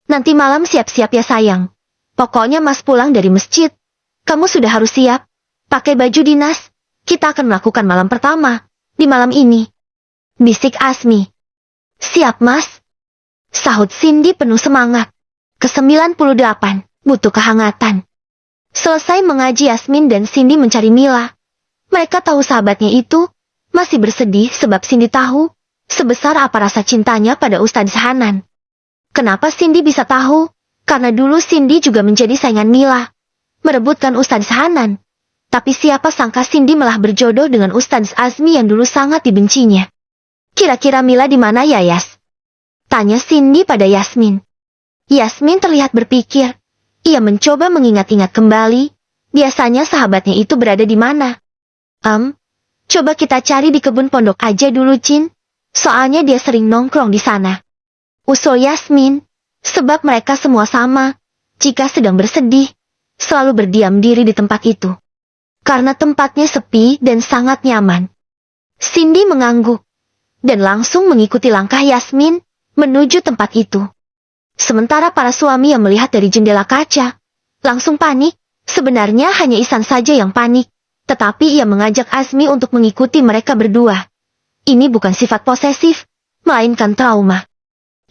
"Nanti malam siap-siap ya sayang. Pokoknya Mas pulang dari masjid, kamu sudah harus siap, pakai baju dinas. Kita akan melakukan malam pertama di malam ini," bisik Azmi. "Siap Mas," sahut Cindy penuh semangat. Ke-98, butuh kehangatan. Selesai mengaji, Yasmin dan Cindy mencari Mila. Mereka tahu sahabatnya itu masih bersedih sebab Cindy tahu sebesar apa rasa cintanya pada Ustadz Hanan. Kenapa Cindy bisa tahu? Karena dulu Cindy juga menjadi saingan Mila, merebutkan Ustadz Hanan. Tapi siapa sangka Cindy malah berjodoh dengan Ustadz Azmi yang dulu sangat dibencinya. "Kira-kira Mila di mana ya Yas?" tanya Cindy pada Yasmin. Yasmin terlihat berpikir. Ia mencoba mengingat-ingat kembali, biasanya sahabatnya itu berada di mana. Coba kita cari di kebun pondok aja dulu Cin, soalnya dia sering nongkrong di sana," usul Yasmin, sebab mereka semua sama, jika sedang bersedih, selalu berdiam diri di tempat itu. Karena tempatnya sepi dan sangat nyaman. Cindy mengangguk, dan langsung mengikuti langkah Yasmin menuju tempat itu. Sementara para suami yang melihat dari jendela kaca langsung panik. Sebenarnya hanya Ihsan saja yang panik, tetapi ia mengajak Azmi untuk mengikuti mereka berdua. Ini bukan sifat posesif, melainkan trauma.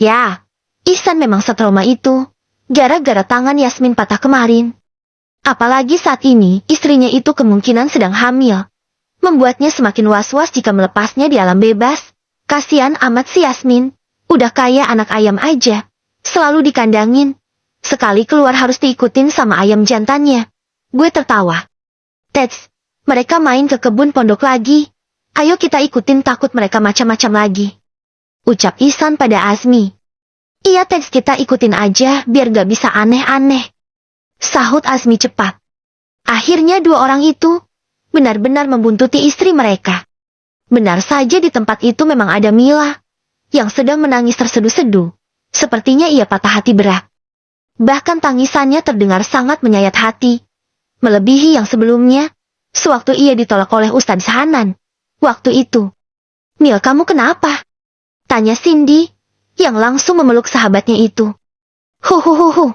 Ya, Ihsan memang setrauma itu, gara-gara tangan Yasmin patah kemarin. Apalagi saat ini istrinya itu kemungkinan sedang hamil. Membuatnya semakin was-was jika melepasnya di alam bebas. Kasihan amat si Yasmin, udah kayak anak ayam aja, selalu dikandangin. Sekali keluar harus diikutin sama ayam jantannya. Gue tertawa. Tets, mereka main ke kebun pondok lagi. Ayo kita ikutin, takut mereka macam-macam lagi. Ucap Ihsan pada Azmi. Iya Tets, kita ikutin aja biar gak bisa aneh-aneh. Sahut Azmi cepat. Akhirnya dua orang itu benar-benar membuntuti istri mereka. Benar saja di tempat itu memang ada Mila yang sedang menangis terseduh-seduh. Sepertinya ia patah hati berat. Bahkan tangisannya terdengar sangat menyayat hati. Melebihi yang sebelumnya, sewaktu ia ditolak oleh Ustadz Hanan. Waktu itu, Mil, kamu kenapa? Tanya Cindy, yang langsung memeluk sahabatnya itu. Huhuhuhu.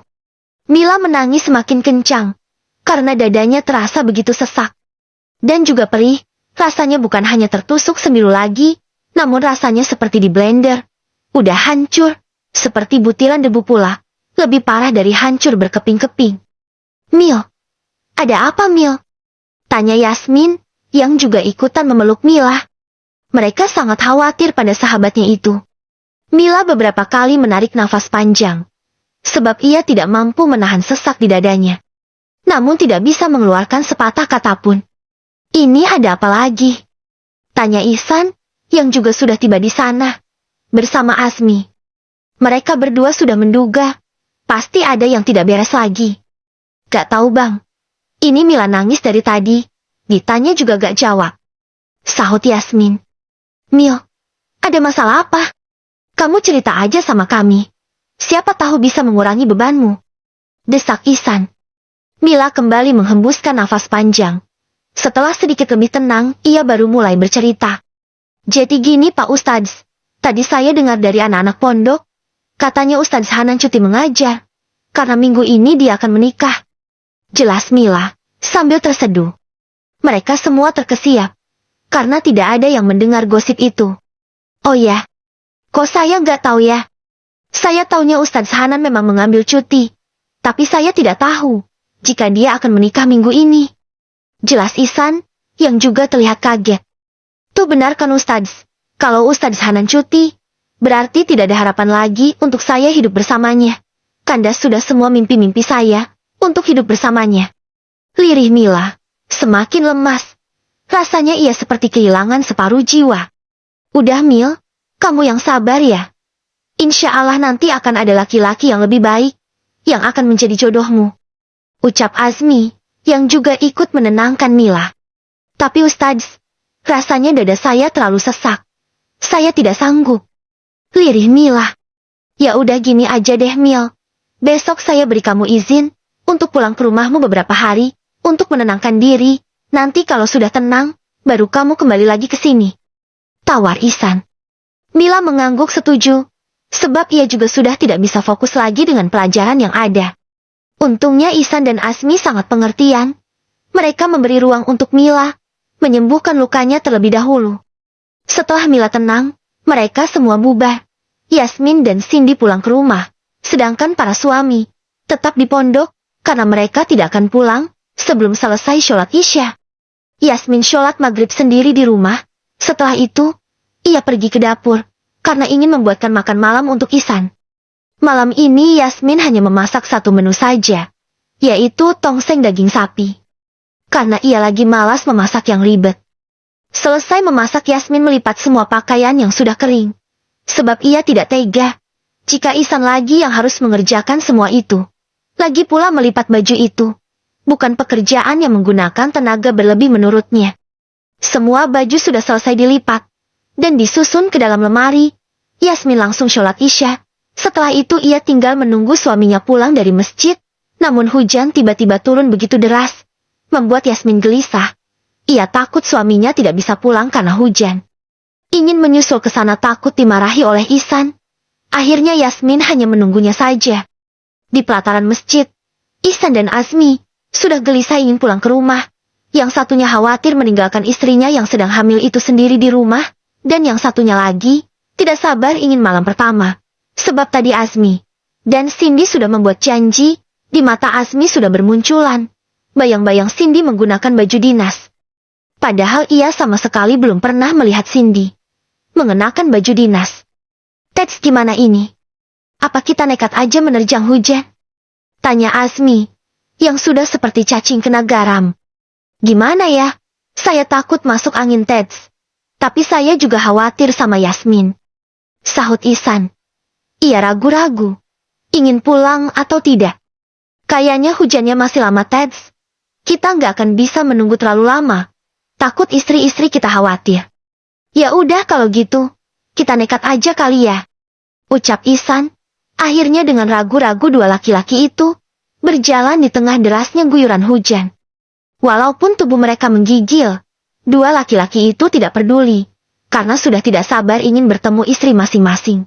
Mila menangis semakin kencang, karena dadanya terasa begitu sesak. Dan juga perih, rasanya bukan hanya tertusuk sembilu lagi, namun rasanya seperti di blender. Udah hancur, seperti butiran debu pula, lebih parah dari hancur berkeping-keping. Mil, ada apa Mil? Tanya Yasmin, yang juga ikutan memeluk Mila. Mereka sangat khawatir pada sahabatnya itu. Mila beberapa kali menarik nafas panjang, sebab ia tidak mampu menahan sesak di dadanya. Namun tidak bisa mengeluarkan sepatah kata pun. Ini ada apa lagi? Tanya Ihsan, yang juga sudah tiba di sana, bersama Azmi. Mereka berdua sudah menduga, pasti ada yang tidak beres lagi. Gak tahu bang, ini Mila nangis dari tadi, ditanya juga gak jawab. Sahut Yasmin. Mil, ada masalah apa? Kamu cerita aja sama kami. Siapa tahu bisa mengurangi bebanmu. Desak Ihsan. Mila kembali menghembuskan nafas panjang. Setelah sedikit lebih tenang, ia baru mulai bercerita. Jadi gini Pak Ustadz, tadi saya dengar dari anak-anak pondok, katanya Ustadz Hanan cuti mengajar, karena minggu ini dia akan menikah. Jelas Mila, sambil terseduh. Mereka semua terkesiap, karena tidak ada yang mendengar gosip itu. Oh ya, kok saya nggak tahu ya? Saya taunya Ustadz Hanan memang mengambil cuti, tapi saya tidak tahu jika dia akan menikah minggu ini. Jelas Ihsan, yang juga terlihat kaget. Tuh benar kan Ustadz, kalau Ustadz Hanan cuti, berarti tidak ada harapan lagi untuk saya hidup bersamanya. Kandas sudah semua mimpi-mimpi saya untuk hidup bersamanya. Lirih Mila semakin lemas. Rasanya ia seperti kehilangan separuh jiwa. Udah Mil, kamu yang sabar ya. Insya Allah nanti akan ada laki-laki yang lebih baik, yang akan menjadi jodohmu. Ucap Azmi, yang juga ikut menenangkan Mila. Tapi Ustadz, rasanya dada saya terlalu sesak. Saya tidak sanggup. Lirih Mila. Ya udah gini aja deh Mil. Besok saya beri kamu izin untuk pulang ke rumahmu beberapa hari, untuk menenangkan diri. Nanti kalau sudah tenang, baru kamu kembali lagi ke sini. Tawar Ihsan. Mila mengangguk setuju, sebab ia juga sudah tidak bisa fokus lagi dengan pelajaran yang ada. Untungnya Ihsan dan Azmi sangat pengertian. Mereka memberi ruang untuk Mila menyembuhkan lukanya terlebih dahulu. Setelah Mila tenang, mereka semua bubar. Yasmin dan Cindy pulang ke rumah, sedangkan para suami tetap di pondok, karena mereka tidak akan pulang sebelum selesai sholat Isya. Yasmin sholat maghrib sendiri di rumah. Setelah itu, ia pergi ke dapur, karena ingin membuatkan makan malam untuk Ihsan. Malam ini Yasmin hanya memasak satu menu saja, yaitu tongseng daging sapi. Karena ia lagi malas memasak yang ribet. Selesai memasak, Yasmin melipat semua pakaian yang sudah kering. Sebab ia tidak tega jika Ihsan lagi yang harus mengerjakan semua itu. Lagi pula melipat baju itu bukan pekerjaan yang menggunakan tenaga berlebih menurutnya. Semua baju sudah selesai dilipat dan disusun ke dalam lemari. Yasmin langsung sholat Isya. Setelah itu ia tinggal menunggu suaminya pulang dari masjid. Namun hujan tiba-tiba turun begitu deras, membuat Yasmin gelisah. Ia takut suaminya tidak bisa pulang karena hujan. ingin menyusul ke sana takut dimarahi oleh Ihsan. Akhirnya Yasmin hanya menunggunya saja. Di pelataran masjid, Ihsan dan Azmi sudah gelisah ingin pulang ke rumah. Yang satunya khawatir meninggalkan istrinya yang sedang hamil itu sendiri di rumah, dan yang satunya lagi tidak sabar ingin malam pertama. Sebab tadi Azmi dan Cindy sudah membuat janji, di mata Azmi sudah bermunculan bayang-bayang Cindy menggunakan baju dinas. Padahal ia sama sekali belum pernah melihat Cindy mengenakan baju dinas. "Tats, gimana ini? Apa kita nekat aja menerjang hujan?" tanya Azmi, yang sudah seperti cacing kena garam. "Gimana ya? Saya takut masuk angin, Tats. Tapi saya juga khawatir sama Yasmin," sahut Ihsan. Ia ragu-ragu, ingin pulang atau tidak. "Kayaknya hujannya masih lama, Tats. Kita nggak akan bisa menunggu terlalu lama. Takut istri-istri kita khawatir." "Ya udah kalau gitu, kita nekat aja kali ya," ucap Ihsan. Akhirnya dengan ragu-ragu dua laki-laki itu berjalan di tengah derasnya guyuran hujan. Walaupun tubuh mereka menggigil, dua laki-laki itu tidak peduli, karena sudah tidak sabar ingin bertemu istri masing-masing.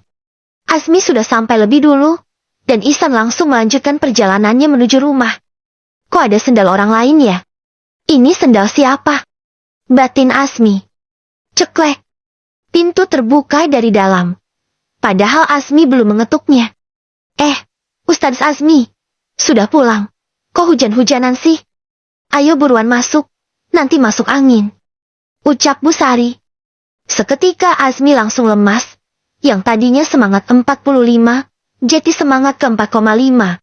Azmi sudah sampai lebih dulu, dan Ihsan langsung melanjutkan perjalanannya menuju rumah. "Kok ada sendal orang lain ya? Ini sendal siapa?" batin Azmi. Ceklek. Pintu terbuka dari dalam. Padahal Azmi belum mengetuknya. Ustadz Azmi, sudah pulang. Kok hujan-hujanan sih? Ayo buruan masuk, nanti masuk angin, ucap Bu Sari. Seketika Azmi langsung lemas, yang tadinya semangat 45, jadi semangat ke 4,5.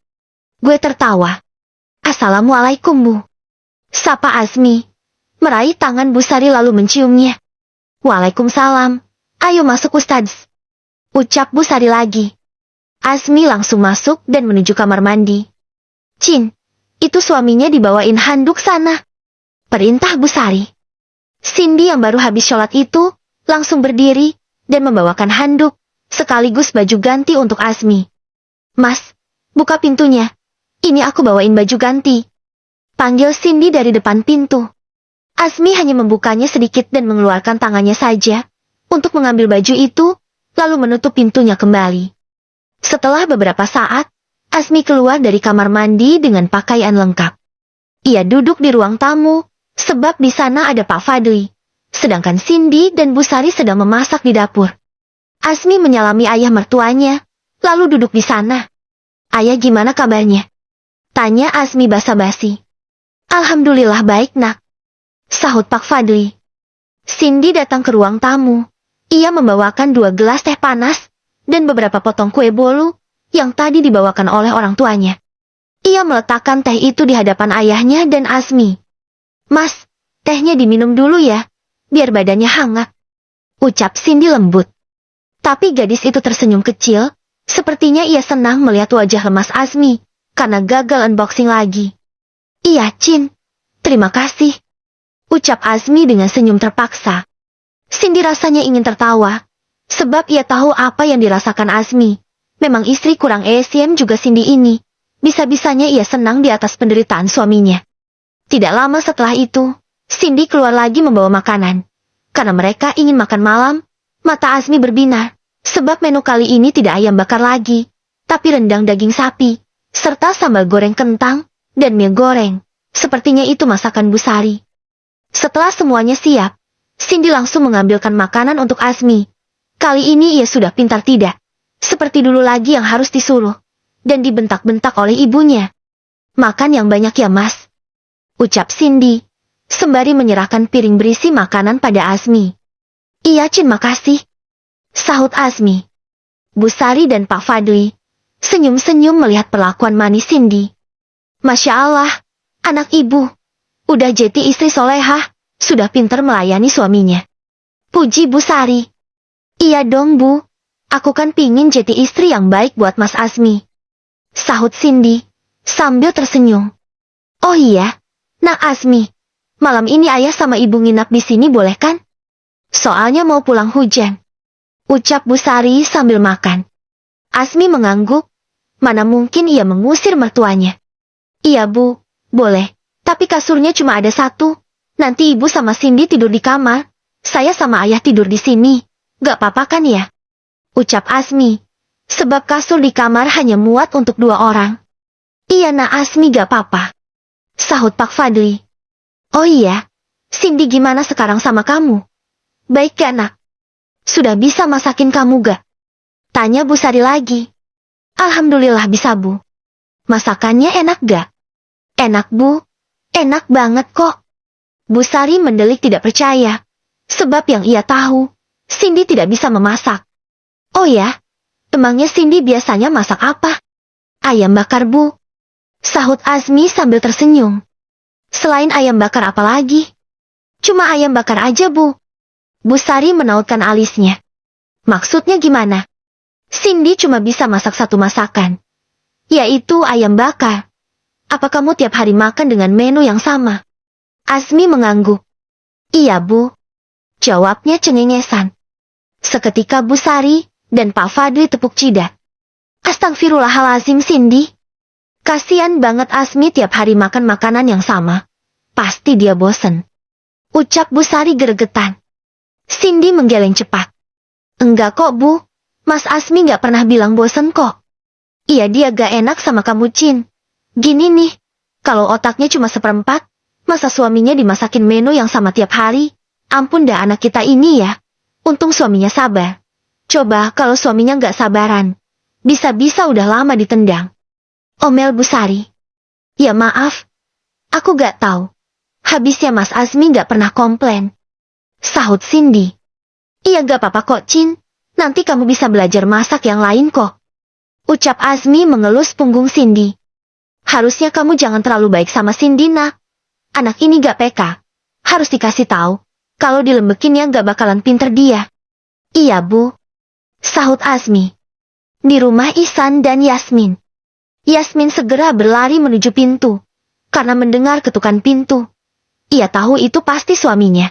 Gue tertawa. "Assalamualaikum, Bu," sapa Azmi, meraih tangan Bu Sari lalu menciumnya. "Waalaikumsalam, ayo masuk Ustadz," ucap Bu Sari lagi. Azmi langsung masuk dan menuju kamar mandi. "Cin, itu suaminya dibawain handuk sana," perintah Bu Sari. Cindy yang baru habis sholat itu langsung berdiri dan membawakan handuk, sekaligus baju ganti untuk Azmi. "Mas, buka pintunya. Ini aku bawain baju ganti," panggil Cindy dari depan pintu. Azmi hanya membukanya sedikit dan mengeluarkan tangannya saja untuk mengambil baju itu, lalu menutup pintunya kembali. Setelah beberapa saat, Azmi keluar dari kamar mandi dengan pakaian lengkap. Ia duduk di ruang tamu, sebab di sana ada Pak Fadli, sedangkan Cindy dan Bu Sari sedang memasak di dapur. Azmi menyalami ayah mertuanya, lalu duduk di sana. "Ayah, gimana kabarnya?" tanya Azmi basa-basi. "Alhamdulillah baik, Nak," sahut Pak Fadli. Cindy datang ke ruang tamu. Ia membawakan 2 gelas teh panas dan beberapa potong kue bolu yang tadi dibawakan oleh orang tuanya. Ia meletakkan teh itu di hadapan ayahnya dan Azmi. "Mas, tehnya diminum dulu ya, biar badannya hangat," ucap Cindy lembut. Tapi gadis itu tersenyum kecil, sepertinya ia senang melihat wajah lemas Azmi, karena gagal unboxing lagi. "Iya, Cin, terima kasih," ucap Azmi dengan senyum terpaksa. Cindy rasanya ingin tertawa, sebab ia tahu apa yang dirasakan Azmi. Memang istri kurang ESM juga Cindy ini. Bisa-bisanya ia senang di atas penderitaan suaminya. Tidak lama setelah itu, Cindy keluar lagi membawa makanan. Karena mereka ingin makan malam, mata Azmi berbinar, sebab menu kali ini tidak ayam bakar lagi, tapi rendang daging sapi, serta sambal goreng kentang, dan mie goreng. Sepertinya itu masakan Bu Sari. Setelah semuanya siap, Cindy langsung mengambilkan makanan untuk Azmi. Kali ini ia sudah pintar tidak seperti dulu lagi yang harus disuruh dan dibentak-bentak oleh ibunya. "Makan yang banyak ya, Mas," ucap Cindy, sembari menyerahkan piring berisi makanan pada Azmi. "Iya, Cin, makasih," sahut Azmi. Bu Sari dan Pak Fadli senyum-senyum melihat perlakuan manis Cindy. "Masya Allah, anak ibu udah jadi istri solehah, sudah pintar melayani suaminya," puji Bu Sari. "Iya dong, Bu. Aku kan pingin jadi istri yang baik buat Mas Azmi," sahut Cindy, sambil tersenyum. "Oh iya, Nak Azmi, malam ini ayah sama ibu nginap di sini boleh kan? Soalnya mau pulang hujan," ucap Bu Sari sambil makan. Azmi mengangguk, mana mungkin ia mengusir mertuanya. "Iya, Bu, boleh, tapi kasurnya cuma ada 1. Nanti ibu sama Cindy tidur di kamar, saya sama ayah tidur di sini," Gak apa-apa kan ya? Ucap Asmi. Sebab kasur di kamar hanya muat untuk 2 orang. Iya nak Asmi gak apa-apa. Sahut Pak Fadli. Oh iya, Cindy gimana sekarang sama kamu? Baik gak nak? Sudah bisa masakin kamu gak? Tanya Bu Sari lagi. Alhamdulillah bisa Bu. Masakannya enak gak? Enak Bu, enak banget kok. Bu Sari mendelik tidak percaya. Sebab yang ia tahu, Cindy tidak bisa memasak. Oh ya, emangnya Cindy biasanya masak apa? Ayam bakar Bu. Sahut Azmi sambil tersenyum. Selain ayam bakar apa lagi? Cuma ayam bakar aja Bu. Bu Sari menautkan alisnya. Maksudnya gimana? Cindy cuma bisa masak satu masakan. Yaitu ayam bakar. Apa kamu tiap hari makan dengan menu yang sama? Azmi mengangguk. Iya Bu. Jawabnya cengengesan. Seketika Bu Sari dan Pak Fadli tepuk jidat. Astagfirullahalazim Cindy. Kasian banget Asmi tiap hari makan makanan yang sama. Pasti dia bosen. Ucap Bu Sari gregetan. Cindy menggeleng cepat. Enggak kok Bu. Mas Asmi gak pernah bilang bosen kok. Iya dia gak enak sama kamu Cin. Gini nih. Kalau otaknya cuma 1/4. Masa suaminya dimasakin menu yang sama tiap hari? Ampun dah anak kita ini ya. Untung suaminya sabar. Coba kalau suaminya gak sabaran. Bisa-bisa udah lama ditendang. Omel Bu Sari. Ya maaf. Aku gak tahu. Habisnya Mas Azmi gak pernah komplain. Sahut Cindy. Iya gak apa-apa kok Cin. Nanti kamu bisa belajar masak yang lain kok. Ucap Azmi mengelus punggung Cindy. Harusnya kamu jangan terlalu baik sama Cindy nak. Anak ini gak peka. Harus dikasih tahu. Kalau dilembekinnya gak bakalan pinter dia. Iya Bu. Sahut Azmi. Di rumah Ihsan dan Yasmin. Yasmin segera berlari menuju pintu. Karena mendengar ketukan pintu. Ia tahu itu pasti suaminya.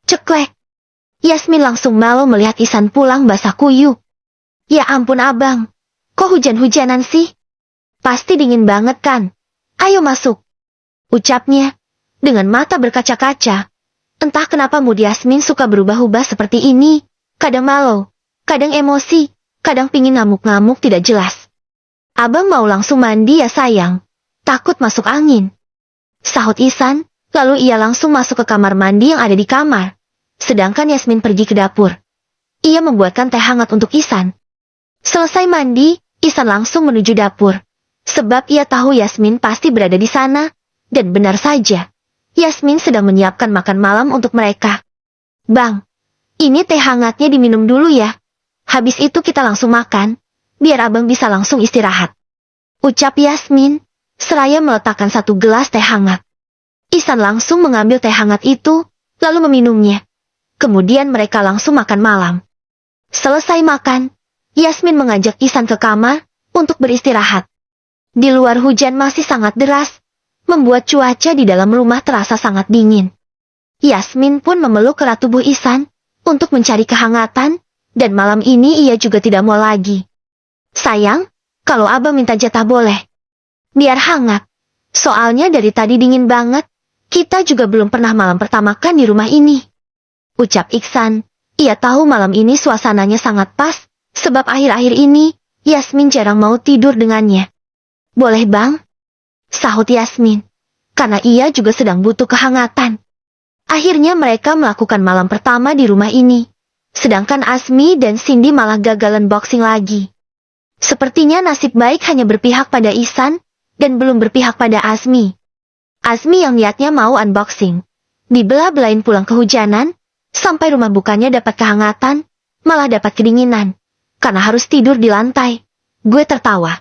Ceklek. Yasmin langsung malu melihat Ihsan pulang basah kuyup. Ya ampun abang. Kok hujan-hujanan sih? Pasti dingin banget kan? Ayo masuk. Ucapnya. Dengan mata berkaca-kaca. Entah kenapa mood Yasmin suka berubah-ubah seperti ini. Kadang malu, kadang emosi, kadang pingin ngamuk-ngamuk tidak jelas. Abang mau langsung mandi ya sayang. Takut masuk angin. Sahut Ihsan, lalu ia langsung masuk ke kamar mandi yang ada di kamar. Sedangkan Yasmin pergi ke dapur. Ia membuatkan teh hangat untuk Ihsan. Selesai mandi, Ihsan langsung menuju dapur. Sebab ia tahu Yasmin pasti berada di sana. Dan benar saja. Yasmin sedang menyiapkan makan malam untuk mereka. Bang, ini teh hangatnya diminum dulu ya. Habis itu kita langsung makan, biar abang bisa langsung istirahat. Ucap Yasmin, seraya meletakkan 1 gelas teh hangat. Ihsan langsung mengambil teh hangat itu, lalu meminumnya. Kemudian mereka langsung makan malam. Selesai makan, Yasmin mengajak Ihsan ke kamar, untuk beristirahat. Di luar hujan masih sangat deras. Membuat cuaca di dalam rumah terasa sangat dingin. Yasmin pun memeluk erat tubuh Ihsan untuk mencari kehangatan, dan malam ini ia juga tidak mau lagi. Sayang, kalau abang minta jatah boleh. Biar hangat. Soalnya dari tadi dingin banget, kita juga belum pernah malam pertama kan di rumah ini. Ucap Ihsan, ia tahu malam ini suasananya sangat pas, sebab akhir-akhir ini, Yasmin jarang mau tidur dengannya. Boleh bang? Sahut Yasmin, karena ia juga sedang butuh kehangatan. Akhirnya mereka melakukan malam pertama di rumah ini. Sedangkan Azmi dan Cindy malah gagal unboxing lagi. Sepertinya nasib baik hanya berpihak pada Ihsan, dan belum berpihak pada Azmi. Azmi yang niatnya mau unboxing. Dibelah-belain pulang kehujanan, sampai rumah bukannya dapat kehangatan, malah dapat kedinginan. Karena harus tidur di lantai. Gue tertawa.